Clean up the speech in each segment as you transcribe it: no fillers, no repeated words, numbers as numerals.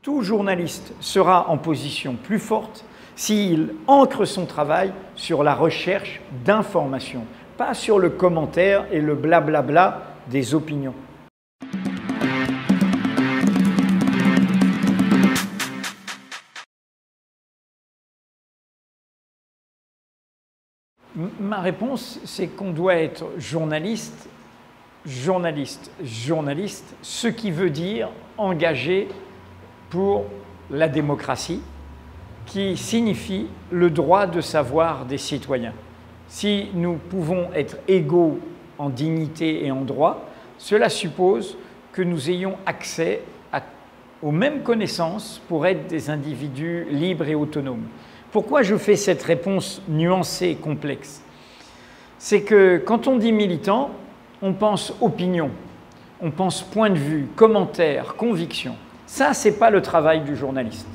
Tout journaliste sera en position plus forte s'il ancre son travail sur la recherche d'informations, pas sur le commentaire et le blablabla des opinions. Ma réponse, c'est qu'on doit être journaliste, journaliste, journaliste, ce qui veut dire engagé pour la démocratie, qui signifie le droit de savoir des citoyens. Si nous pouvons être égaux en dignité et en droit, cela suppose que nous ayons accès aux mêmes connaissances pour être des individus libres et autonomes. Pourquoi je fais cette réponse nuancée et complexe? C'est que quand on dit militant, on pense opinion, on pense point de vue, commentaire, conviction. Ça, ce n'est pas le travail du journaliste.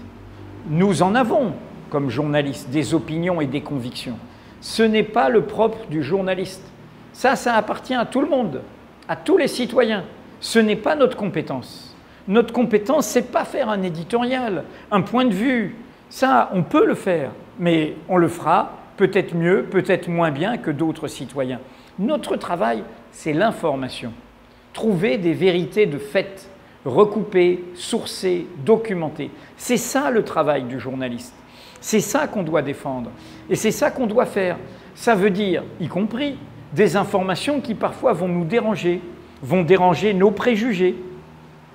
Nous en avons, comme journalistes, des opinions et des convictions. Ce n'est pas le propre du journaliste. Ça appartient à tout le monde, à tous les citoyens. Ce n'est pas notre compétence. Notre compétence, ce n'est pas faire un éditorial, un point de vue. Ça, on peut le faire, mais on le fera peut-être mieux, peut-être moins bien que d'autres citoyens. Notre travail, c'est l'information. Trouver des vérités de fait, recouper, sourcer, documenter. C'est ça le travail du journaliste. C'est ça qu'on doit défendre. Et c'est ça qu'on doit faire. Ça veut dire, y compris, des informations qui parfois vont nous déranger, vont déranger nos préjugés.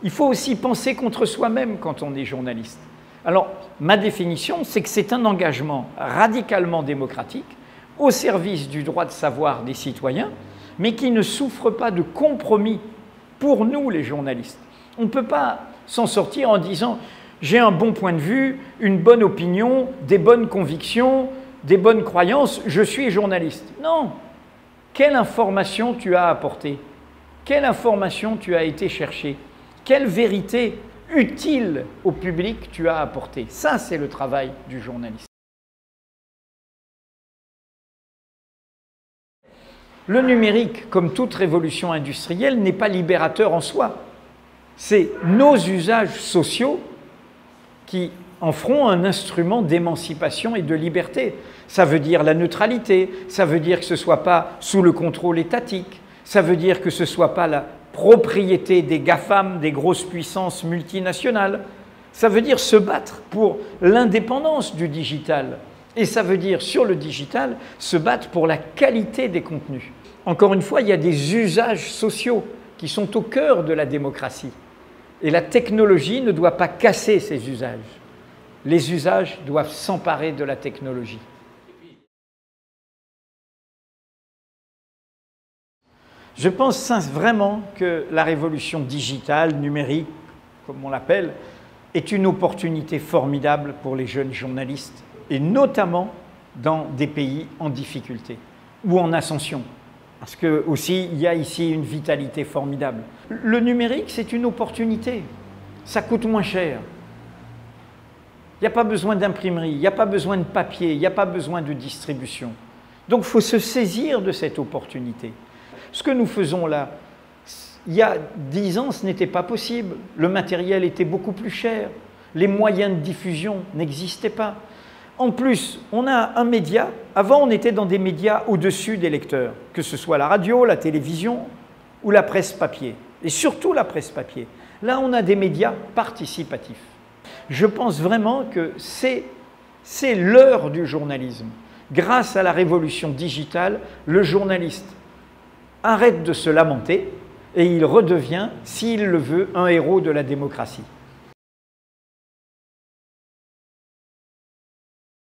Il faut aussi penser contre soi-même quand on est journaliste. Alors, ma définition, c'est que c'est un engagement radicalement démocratique au service du droit de savoir des citoyens, mais qui ne souffre pas de compromis pour nous, les journalistes. On ne peut pas s'en sortir en disant « j'ai un bon point de vue, une bonne opinion, des bonnes convictions, des bonnes croyances, je suis journaliste ». Non. Quelle information tu as apportée? Quelle information tu as été chercher? Quelle vérité utile au public tu as apporté? Ça, c'est le travail du journaliste. Le numérique, comme toute révolution industrielle, n'est pas libérateur en soi. C'est nos usages sociaux qui en feront un instrument d'émancipation et de liberté. Ça veut dire la neutralité, ça veut dire que ce ne soit pas sous le contrôle étatique, ça veut dire que ce ne soit pas la propriété des GAFAM, des grosses puissances multinationales. Ça veut dire se battre pour l'indépendance du digital. Et ça veut dire, sur le digital, se battre pour la qualité des contenus. Encore une fois, il y a des usages sociaux qui sont au cœur de la démocratie. Et la technologie ne doit pas casser ces usages. Les usages doivent s'emparer de la technologie. Je pense vraiment que la révolution digitale, numérique, comme on l'appelle, est une opportunité formidable pour les jeunes journalistes, et notamment dans des pays en difficulté ou en ascension. Parce que aussi, il y a ici une vitalité formidable. Le numérique, c'est une opportunité. Ça coûte moins cher. Il n'y a pas besoin d'imprimerie, il n'y a pas besoin de papier, il n'y a pas besoin de distribution. Donc, il faut se saisir de cette opportunité. Ce que nous faisons là, il y a 10 ans, ce n'était pas possible. Le matériel était beaucoup plus cher. Les moyens de diffusion n'existaient pas. En plus, on a un média. Avant, on était dans des médias au-dessus des lecteurs, que ce soit la radio, la télévision ou la presse papier. Et surtout la presse papier. Là, on a des médias participatifs. Je pense vraiment que c'est l'heure du journalisme. Grâce à la révolution digitale, le journaliste arrête de se lamenter et il redevient, s'il le veut, un héros de la démocratie.